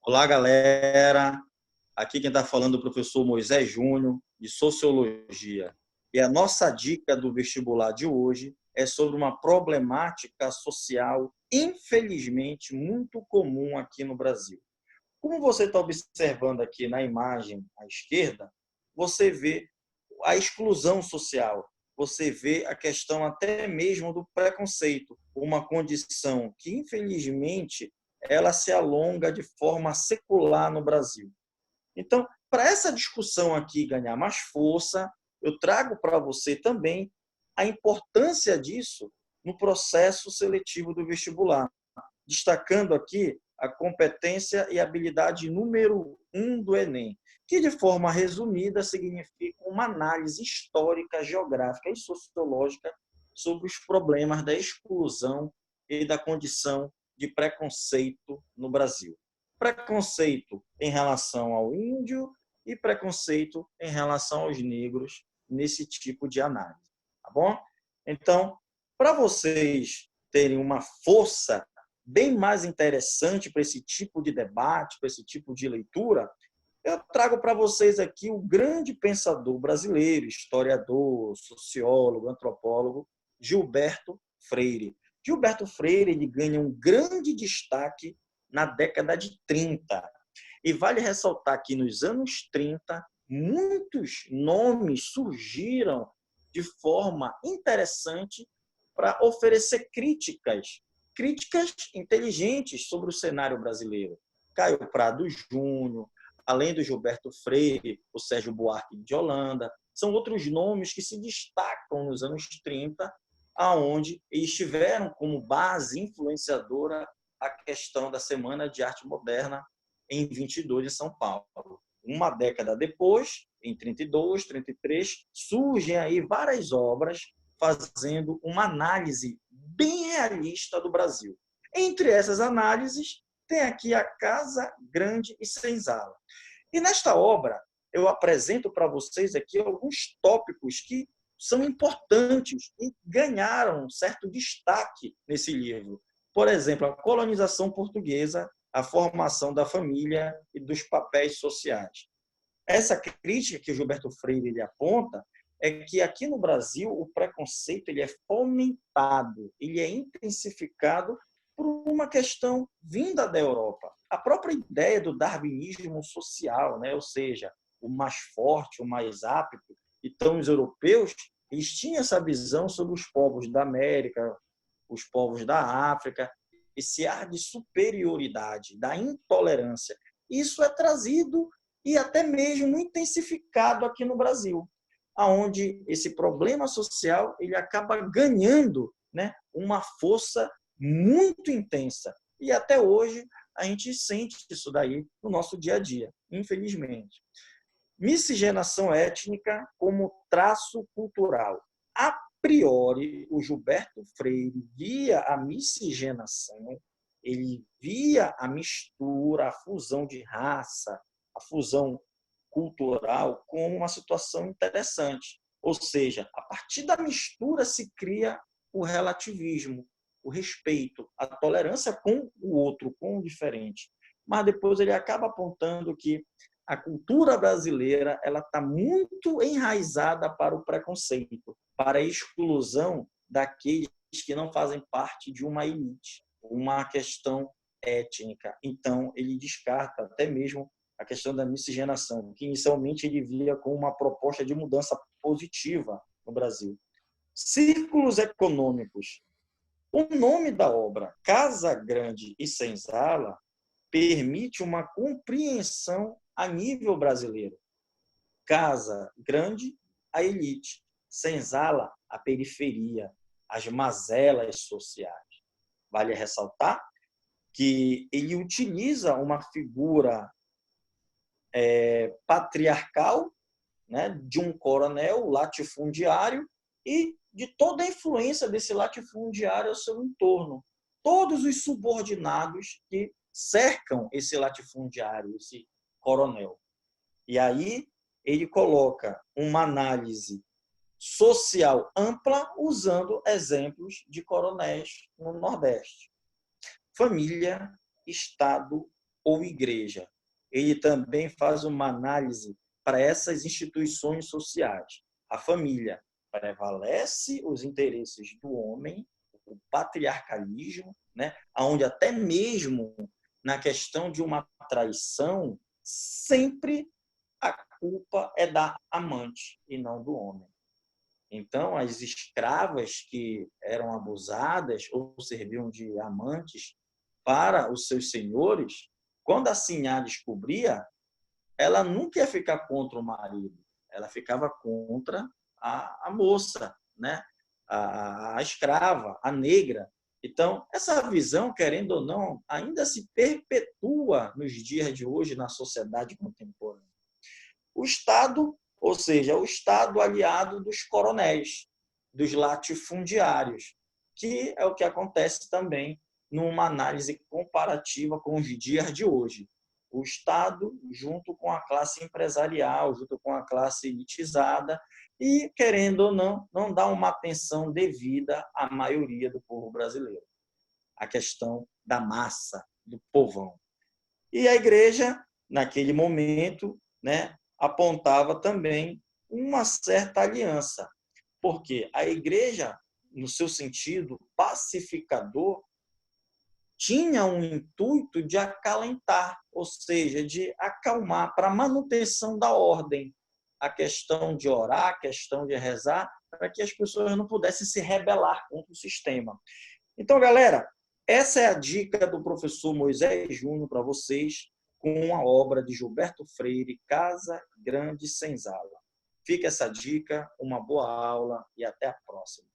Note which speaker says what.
Speaker 1: Olá, galera. Aqui quem está falando é o professor Moisés Júnior, de Sociologia. E a nossa dica do vestibular de hoje é sobre uma problemática social, infelizmente, muito comum aqui no Brasil. Como você está observando aqui na imagem à esquerda, você vê a exclusão social, você vê a questão até mesmo do preconceito, uma condição que, infelizmente, ela se alonga de forma secular no Brasil. Então, para essa discussão aqui ganhar mais força, eu trago para você também a importância disso no processo seletivo do vestibular, destacando aqui a competência e habilidade número 1 do Enem, que de forma resumida significa uma análise histórica, geográfica e sociológica sobre os problemas da exclusão e da condição de preconceito no Brasil. Preconceito em relação ao índio e preconceito em relação aos negros nesse tipo de análise, tá bom? Então, para vocês terem uma força bem mais interessante para esse tipo de debate, para esse tipo de leitura, eu trago para vocês aqui o grande pensador brasileiro, historiador, sociólogo, antropólogo, Gilberto Freire. Gilberto Freire ele ganha um grande destaque na década de 30. E vale ressaltar que nos anos 30, muitos nomes surgiram de forma interessante para oferecer críticas inteligentes sobre o cenário brasileiro. Caio Prado Júnior, além do Gilberto Freire, o Sérgio Buarque de Holanda, são outros nomes que se destacam nos anos 30, aonde eles tiveram como base influenciadora a questão da Semana de Arte Moderna em 22 em São Paulo. Uma década depois, em 32, 33, surgem aí várias obras fazendo uma análise bem realista do Brasil. Entre essas análises, tem aqui a Casa Grande e Senzala. E nesta obra, eu apresento para vocês aqui alguns tópicos que são importantes e ganharam um certo destaque nesse livro. Por exemplo, a colonização portuguesa, a formação da família e dos papéis sociais. Essa crítica que o Gilberto Freire ele aponta é que aqui no Brasil o preconceito ele é fomentado, ele é intensificado por uma questão vinda da Europa. A própria ideia do darwinismo social, né? Ou seja, o mais forte, o mais apto. Então, os europeus eles tinham essa visão sobre os povos da América, os povos da África, esse ar de superioridade, da intolerância. Isso é trazido e até mesmo intensificado aqui no Brasil, aonde esse problema social ele acaba ganhando, né, uma força muito intensa. E até hoje a gente sente isso daí no nosso dia a dia, infelizmente. Miscigenação étnica como traço cultural. A priori, o Gilberto Freire via a miscigenação, ele via a mistura, a fusão de raça, a fusão cultural como uma situação interessante. Ou seja, a partir da mistura se cria o relativismo, o respeito, a tolerância com o outro, com o diferente. Mas depois ele acaba apontando que a cultura brasileira ela está muito enraizada para o preconceito, para a exclusão daqueles que não fazem parte de uma elite, uma questão étnica. Então, ele descarta até mesmo a questão da miscigenação, que inicialmente ele via como uma proposta de mudança positiva no Brasil. Círculos econômicos. O nome da obra, Casa Grande e Senzala, permite uma compreensão a nível brasileiro. Casa Grande, a elite. Senzala, a periferia, as mazelas sociais. Vale ressaltar que ele utiliza uma figura patriarcal, né, de um coronel latifundiário e de toda a influência desse latifundiário ao seu entorno. Todos os subordinados que cercam esse latifundiário, esse coronel. E aí ele coloca uma análise social ampla usando exemplos de coronéis no Nordeste. Família, Estado ou igreja. Ele também faz uma análise para essas instituições sociais. A família prevalece os interesses do homem, o patriarcalismo, né? Onde até mesmo na questão de uma traição, sempre a culpa é da amante e não do homem. Então, as escravas que eram abusadas ou serviam de amantes para os seus senhores, quando a sinhá descobria, ela nunca ia ficar contra o marido, ela ficava contra a moça, né? A escrava, a negra. Então, essa visão, querendo ou não, ainda se perpetua nos dias de hoje na sociedade contemporânea. O Estado, ou seja, o Estado aliado dos coronéis, dos latifundiários, que é o que acontece também numa análise comparativa com os dias de hoje. O Estado, junto com a classe empresarial, junto com a classe elitizada, e, querendo ou não, não dá uma atenção devida à maioria do povo brasileiro. A questão da massa, do povão. E a igreja, naquele momento, né, apontava também uma certa aliança, porque a igreja, no seu sentido pacificador, tinha um intuito de acalentar, ou seja, de acalmar, para a manutenção da ordem, a questão de orar, a questão de rezar, para que as pessoas não pudessem se rebelar contra o sistema. Então, galera, essa é a dica do professor Moisés Júnior para vocês, com a obra de Gilberto Freire, Casa Grande Senzala. Fica essa dica, uma boa aula e até a próxima.